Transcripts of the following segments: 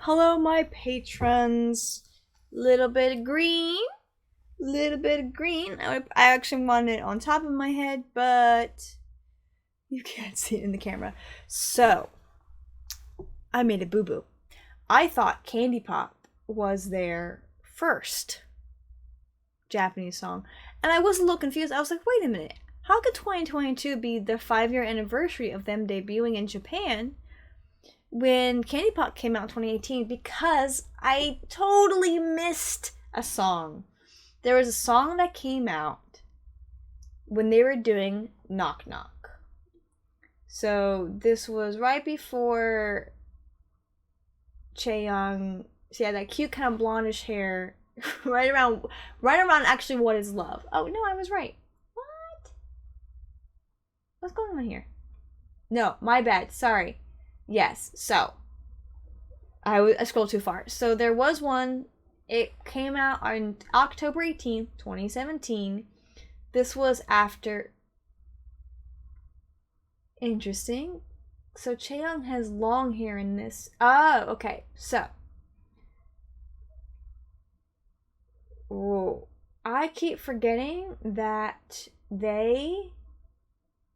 Hello, my patrons. Little bit of green. Little bit of green. I actually wanted it on top of my head, but you can't see it in the camera. So, I made a boo-boo. I thought Candy Pop was their first Japanese song. And I was a little confused. I was like, wait a minute. How could 2022 be the 5-year anniversary of them debuting in Japan when Candy Pop came out in 2018? Because I totally missed a song. There was a song that came out when they were doing Knock Knock. So this was right before Chaeyoung. She had that cute kind of blondish hair. right around actually What Is Love. Oh no, I was right. What? What's going on here? No, my bad. Sorry. Yes. So I scrolled too far. So there was one. It came out on October 18th, 2017. This was after. Interesting. So Chaeyoung has long hair in this. Oh, okay. So. Whoa. I keep forgetting that they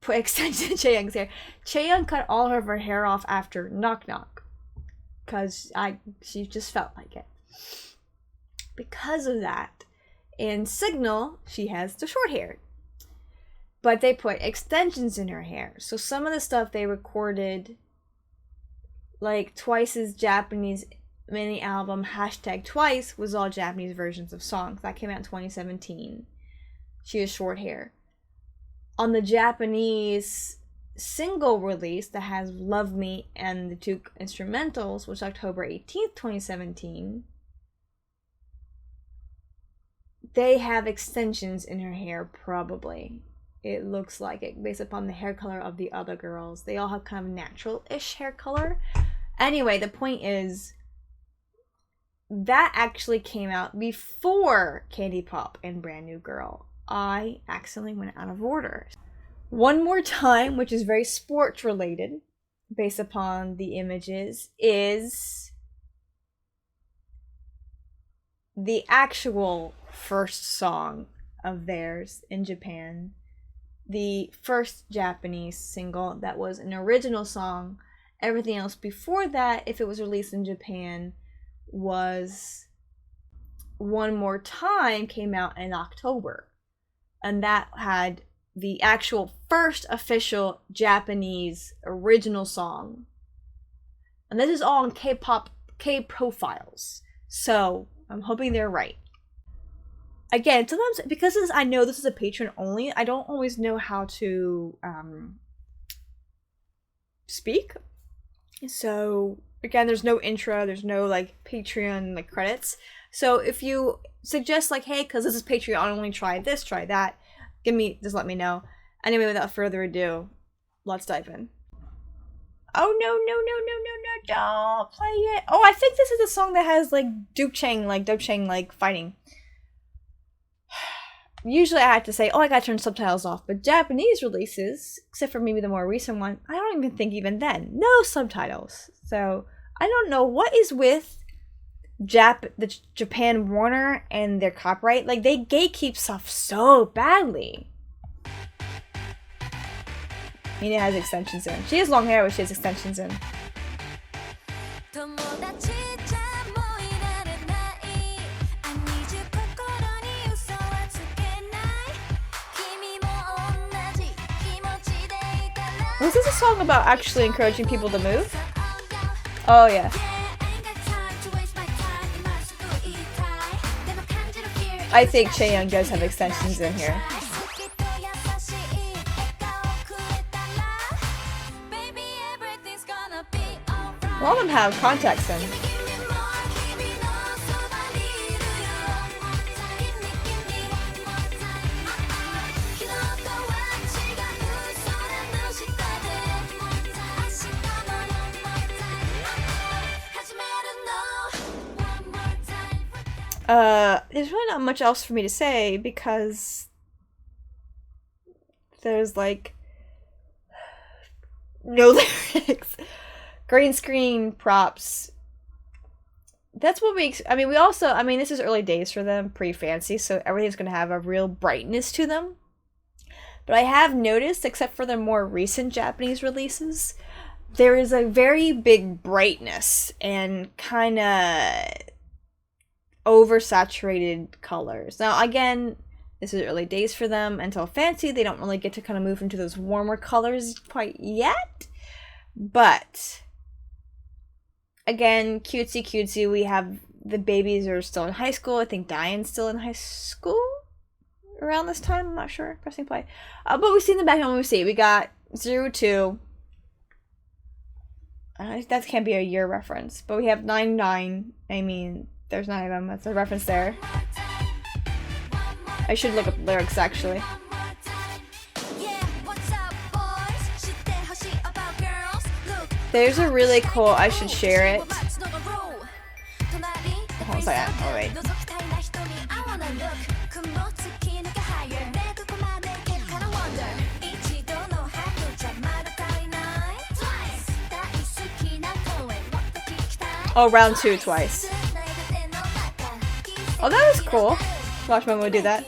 put extensions in Chaeyoung's hair. Chaeyoung cut all of her hair off after Knock Knock. Because she just felt like it. Because of that, in Signal, she has the short hair. But they put extensions in her hair. So some of the stuff they recorded, like Twice's Japanese mini album, #Twice, was all Japanese versions of songs. That came out in 2017. She has short hair. On the Japanese single release that has Love Me and the 2 instrumentals, which was October 18th, 2017, they have extensions in her hair, probably. It looks like it, based upon the hair color of the other girls. They all have kind of natural-ish hair color. Anyway, the point is, that actually came out before Candy Pop and Brand New Girl. I accidentally went out of order. One More Time, which is very sports related, based upon the images, is the actual first song of theirs in Japan. The first Japanese single that was an original song. Everything else before that, if it was released in Japan, was One More Time, came out in October. And that had the actual first official Japanese original song. And this is all on K-pop, K-profiles. So I'm hoping they're right. Again, sometimes, because I know this is a patron only, I don't always know how to speak. So again, there's no intro, there's no like Patreon like credits. So if you suggest like, hey, because this is Patreon only, try this, try that, just let me know. Anyway, without further ado, let's dive in. Oh no, don't play it. Oh, I think this is a song that has like Duke Chang like fighting. Usually I have to say, oh, I gotta turn subtitles off, but Japanese releases, except for maybe the more recent one, I don't even think even then, no subtitles. So I don't know what is with the Japan Warner and their copyright. Like, they gatekeep stuff so badly. Mina has extensions in. She has long hair, but she has extensions in. Was this a song about actually encouraging people to move? Oh, yeah. I think Chaeyoung does have extensions in here. A lot of them have contacts in. There's really not much else for me to say because there's like no lyrics. Green screen props. that's what I mean, we also, I mean, this is early days for them, pre-fancy, so everything's going to have a real brightness to them. But I have noticed, except for the more recent Japanese releases, there is a very big brightness and kind of oversaturated colors. Now, again, this is early days for them. Until fancy, they don't really get to kind of move into those warmer colors quite yet. But again, cutesy cutesy. We have the babies are still in high school. I think Diane's still in high school around this time. I'm not sure. Pressing play. But we've seen the background. We see we got 02. That can't be a year reference. But we have 99. I mean, there's 9 of them. That's a reference there. I should look up the lyrics actually. There's a really cool, I should share it. Hold on a second. Oh, wait. Oh, round 2 twice. Oh, that was cool. Watch Momo do that.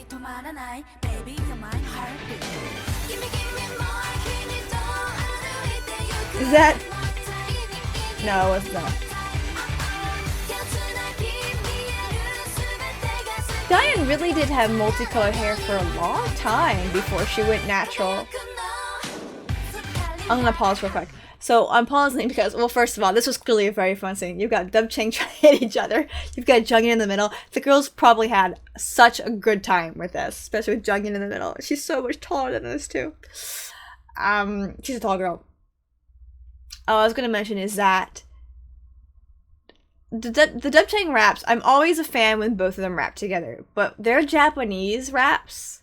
Is that? No, it wasn't that. Diane really did have multicolored hair for a long time before she went natural. I'm gonna pause real quick. So I'm pausing because, well, first of all, this was clearly a very fun scene. You've got Dub Chang trying to hit each other. You've got Jungin in the middle. The girls probably had such a good time with this, especially with Jungin in the middle. She's so much taller than this too. She's a tall girl. All I was gonna mention is that the Dub Chang raps, I'm always a fan when both of them rap together, but their Japanese raps,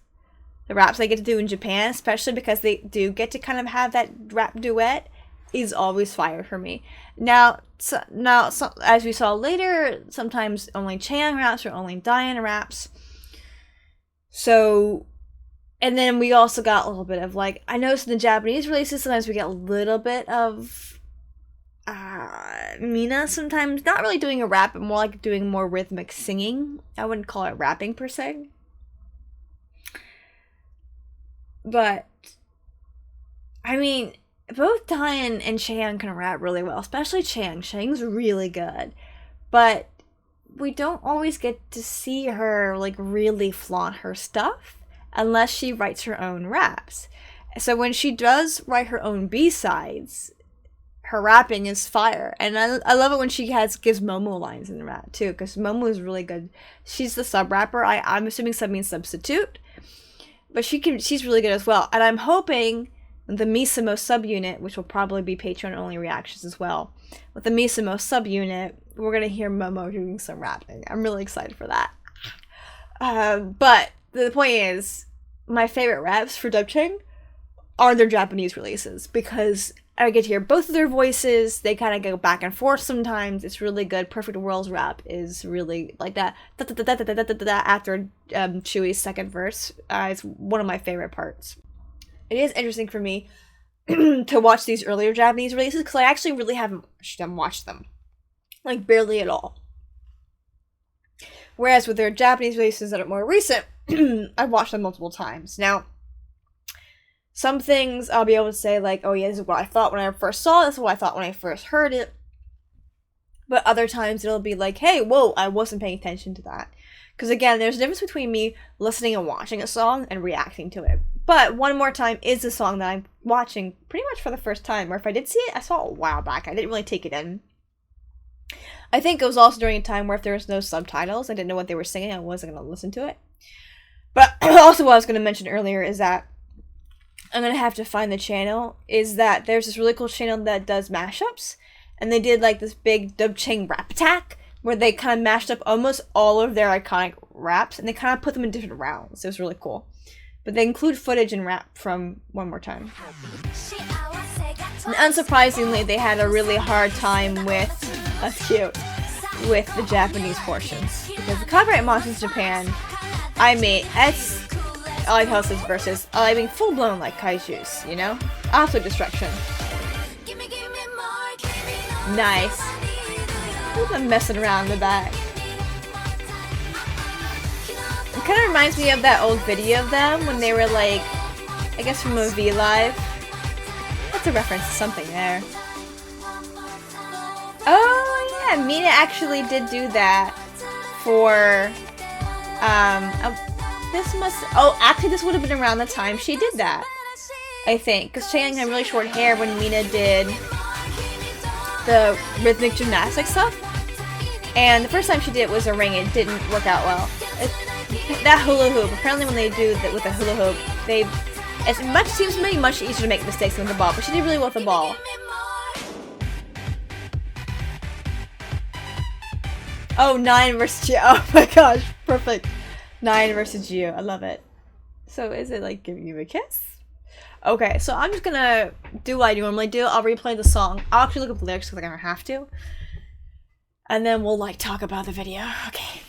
the raps they get to do in Japan, especially because they do get to kind of have that rap duet, is always fire for me. Now, as we saw later, sometimes only Chang raps or only Diane raps. So, and then we also got a little bit of, like, I noticed in the Japanese releases, sometimes we get a little bit of Mina sometimes, not really doing a rap, but more like doing more rhythmic singing. I wouldn't call it rapping per se. But, I mean, both Diane and Chang can rap really well, especially Chang. Chang's really good. But we don't always get to see her, like, really flaunt her stuff unless she writes her own raps. So when she does write her own B-sides, her rapping is fire. And I love it when she gives Momo lines in the rap, too, because Momo is really good. She's the sub-rapper. I'm assuming sub means substitute. But she's really good as well. And I'm hoping the Misamo subunit, which will probably be Patreon-only reactions as well, with the Misamo subunit, we're going to hear Momo doing some rapping. I'm really excited for that. But the point is, my favorite raps for Dub Chang are their Japanese releases, because I get to hear both of their voices. They kind of go back and forth sometimes. It's really good. Perfect World's rap is really like that. After Chewy's second verse, it's one of my favorite parts. It is interesting for me to watch these earlier Japanese releases, because I actually really haven't watched them. Like, barely at all. Whereas with their Japanese releases that are more recent, I've watched them multiple times. Now, some things I'll be able to say, like, oh yeah, this is what I thought when I first saw it, this is what I thought when I first heard it. But other times it'll be like, hey, whoa, I wasn't paying attention to that. Because again, there's a difference between me listening and watching a song and reacting to it. But One More Time is a song that I'm watching pretty much for the first time. Or if I did see it, I saw it a while back. I didn't really take it in. I think it was also during a time where if there was no subtitles, I didn't know what they were singing, I wasn't going to listen to it. But also what I was going to mention earlier is that I'm going to have to find the channel, is that there's this really cool channel that does mashups. And they did like this big Dub Chang rap attack, where they kind of mashed up almost all of their iconic raps, and they kind of put them in different rounds. It was really cool. But they include footage and rap from One More Time. And unsurprisingly, they had a really hard time with the Japanese portions. Because the copyright monsters in Japan, I mean, I like how it says versus, I mean, full-blown like kaijus, you know? Absolute destruction. Nice. Look at them messing around in the back. It kind of reminds me of that old video of them when they were like, I guess from a V Live. That's a reference to something there. Oh yeah, Mina actually did do that for, actually this would have been around the time she did that, I think, because Chaeyoung had really short hair when Mina did the rhythmic gymnastics stuff, and the first time she did it was a ring. It didn't work out well. That hula hoop, apparently when they do that with the hula hoop, seems to be much easier to make mistakes than with the ball, but she did really well with the ball. Oh, 9 versus Gio. Oh my gosh, perfect. 9 versus Gio. I love it. So is it like giving you a kiss? Okay, so I'm just gonna do what I normally do. I'll replay the song. I'll actually look up the lyrics because I don't have to. And then we'll like talk about the video. Okay.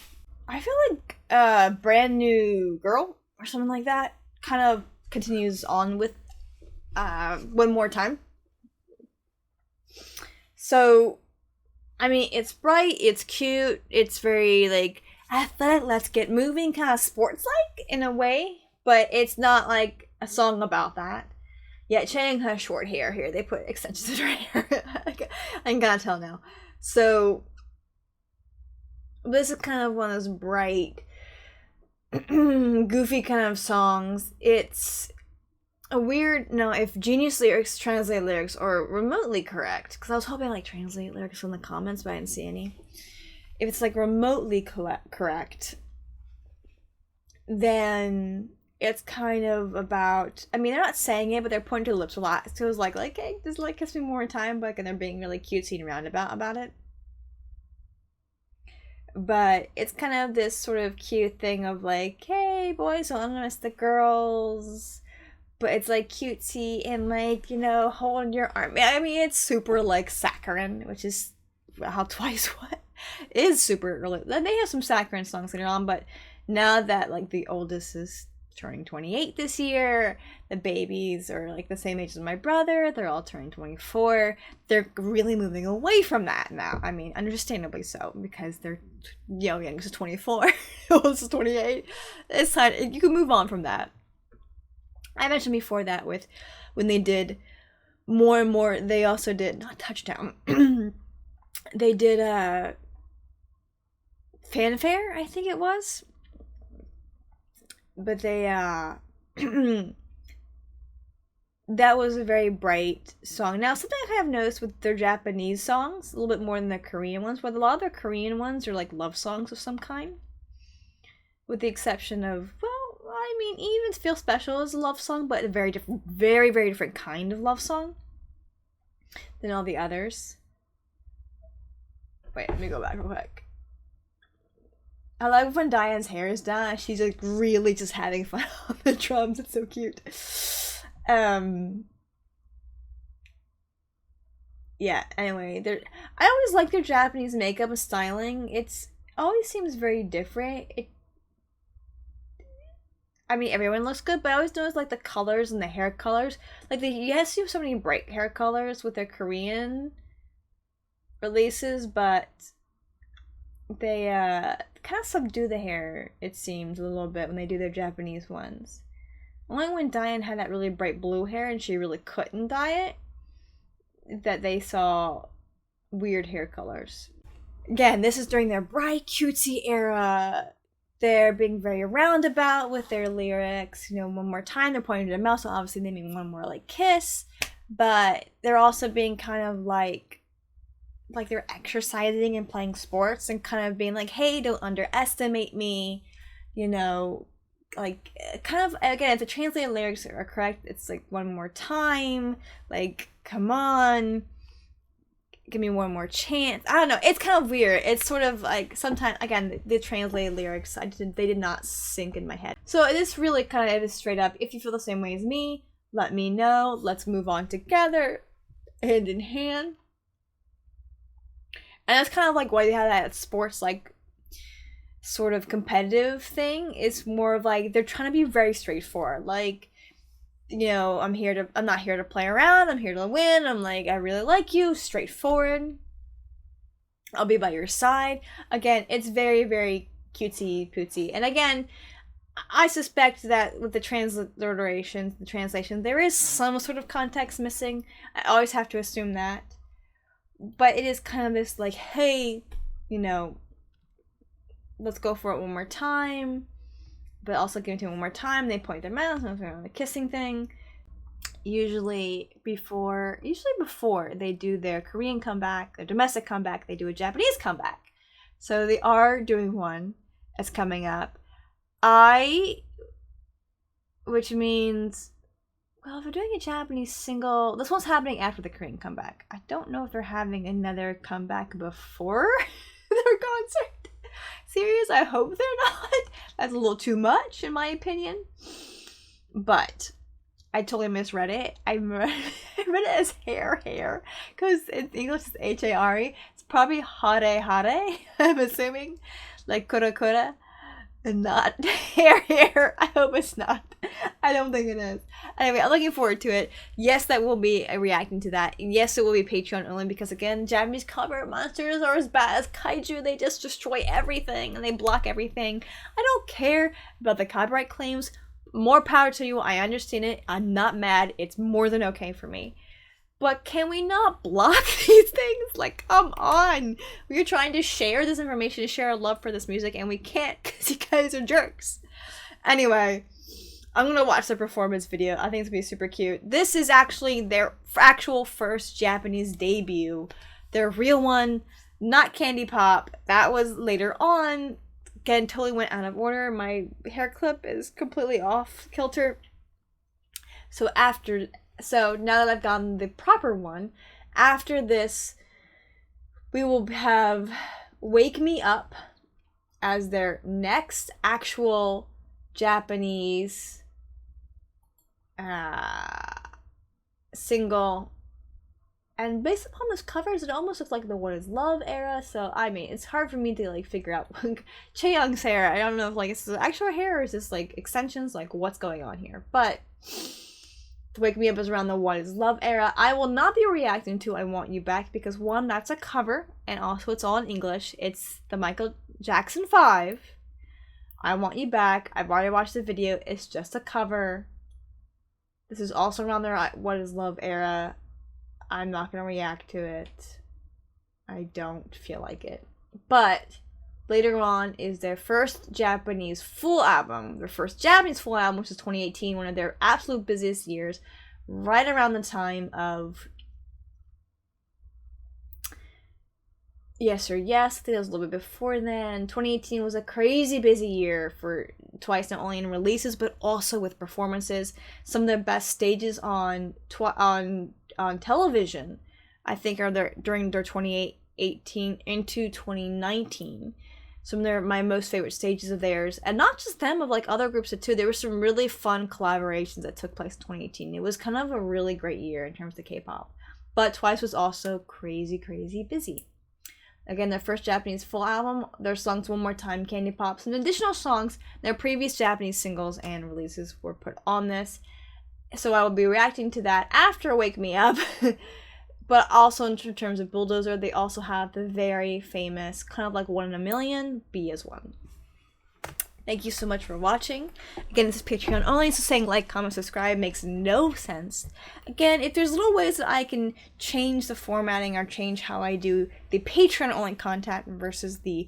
I feel like Brand New Girl or something like that kind of continues on with one more time. So I mean, it's bright, it's cute, it's very, like, athletic, let's get moving, kind of sports-like, in a way, but it's not, like, a song about that. Yeah, Chaeyoung has short hair here, they put extensions in her hair, I can kind of tell now. So, this is kind of one of those bright, goofy kind of songs. It's a weird, if Genius Lyrics translate lyrics are remotely correct, because I was hoping like translate lyrics from the comments, but I didn't see any. If it's like remotely correct, then it's kind of about, I mean, they're not saying it, but they're pointing to the lips a lot. So it was like, hey, just like kiss me more time, and they're being really cutesy and roundabout about it. But it's kind of this sort of cute thing of like, hey, boys, don't miss the girls. But it's like cutesy and like, holding your arm. I mean, it's super like saccharine, which is how Twice is super early. They have some saccharine songs later on, but now that like the oldest is turning 28 this year, the babies are like the same age as my brother, they're all turning 24. They're really moving away from that now. I mean, understandably so, because they're youngest is 24, oldest is 28. It's time, you can move on from that. I mentioned before that with when they did more and more, they also did, not Touchdown, they did Fanfare, I think it was. But they, that was a very bright song. Now, something I have noticed with their Japanese songs, a little bit more than the Korean ones, but a lot of their Korean ones are like love songs of some kind. With the exception of, well, I mean, Even Feel Special is a love song, but a very different, very, very different kind of love song than all the others. Wait, let me go back real quick. I like when Diane's hair is done, she's like really just having fun on the drums. It's so cute. Yeah, anyway, I always like their Japanese makeup and styling. It always seems very different. I mean, everyone looks good, but I always notice like the colors and the hair colors. Like you have so many bright hair colors with their Korean releases, but they kind of subdue the hair, it seems, a little bit when they do their Japanese ones. Only when Diane had that really bright blue hair and she really couldn't dye it, that they saw weird hair colors. Again, this is during their bright, cutesy era. They're being very roundabout with their lyrics. One more time, they're pointing to their mouth, so obviously they mean one more like kiss. But they're also being kind of like they're exercising and playing sports and kind of being like, hey, don't underestimate me. Like kind of, again, if the translated lyrics are correct, it's like one more time. Like, come on. Give me one more chance. I don't know. It's kind of weird. It's sort of like sometimes, again, the translated lyrics, they did not sink in my head. So this really kind of is straight up, if you feel the same way as me, let me know. Let's move on together, hand in hand. And that's kind of like why they have that sports, like, sort of competitive thing. It's more of like, they're trying to be very straightforward. Like, I'm not here to play around, I'm here to win, I'm like, I really like you, straightforward. I'll be by your side. Again, it's very, very cutesy pootsy. And again, I suspect that with the translation, there is some sort of context missing. I always have to assume that. But it is kind of this like, hey, you know, let's go for it one more time. But also give it to them one more time. They point their mouths on the kissing thing. Usually before they do their Korean comeback, their domestic comeback, they do a Japanese comeback. So they are doing one that's coming up. Which means, well, if they're doing a Japanese single, this one's happening after the Korean comeback. I don't know if they're having another comeback before their concert. Serious? I hope they're not. That's a little too much, in my opinion. But I totally misread it. I read it as hair, because in English it's H-A-R-E. It's probably hare, I'm assuming. Like kura, and not hair. I hope it's not. I don't think it is. Anyway, I'm looking forward to it. Yes, that will be reacting to that. Yes, it will be Patreon only because, again, Japanese cover monsters are as bad as kaiju. They just destroy everything and they block everything. I don't care about the copyright claims. More power to you. I understand it. I'm not mad. It's more than okay for me. But can we not block these things? Like, come on. We're trying to share this information, to share our love for this music, and we can't because you guys are jerks. Anyway, I'm going to watch the performance video. I think it's going to be super cute. This is actually their actual first Japanese debut. Their real one, not Candy Pop. That was later on. Again, totally went out of order. My hair clip is completely off kilter. So now that I've gotten the proper one, after this, we will have Wake Me Up as their next actual Japanese single. And based upon those covers, it almost looks like the What Is Love era. So, I mean, it's hard for me to, like, figure out Chaeyoung's hair. I don't know if, like, it's actual hair or is this, like, extensions? Like, what's going on here? But Wake Me Up is around the What Is Love era. I will not be reacting to I Want You Back because, one, that's a cover, and also it's all in English. It's the Michael Jackson 5. I Want You Back. I've already watched the video. It's just a cover. This is also around their What Is Love era. I'm not going to react to it. I don't feel like it. But later on is their first Japanese full album. Their first Japanese full album, which is 2018, one of their absolute busiest years, right around the time of Yes or Yes. I think that was a little bit before then. 2018 was a crazy busy year for Twice, not only in releases, but also with performances. Some of their best stages on television, I think, are during their 2018 into 2019. Some of my most favorite stages of theirs, and not just them, of like other groups too. There were some really fun collaborations that took place in 2018. It was kind of a really great year in terms of K-pop, but Twice was also crazy busy. Again, their first Japanese full album, their songs One More Time, Candy Pop, some additional songs, their previous Japanese singles and releases were put on this. So I will be reacting to that after Wake Me Up. But also in terms of Bulldozer, they also have the very famous, kind of like One in a Million, Be As One. Thank you so much for watching. Again, this is Patreon only, so saying like, comment, subscribe makes no sense. Again, if there's little ways that I can change the formatting or change how I do the Patreon only content versus the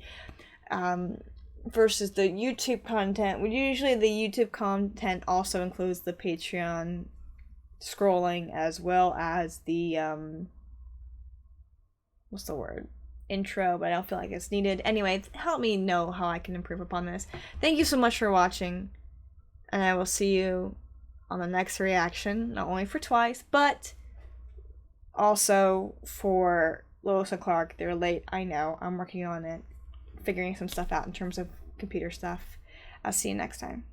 YouTube content, usually the YouTube content also includes the Patreon scrolling as well as the what's the word? Intro, but I don't feel like it's needed. Anyway, help me know how I can improve upon this. Thank you so much for watching, and I will see you on the next reaction, not only for Twice, but also for Lois and Clark. They're late, I know. I'm working on it, figuring some stuff out in terms of computer stuff. I'll see you next time.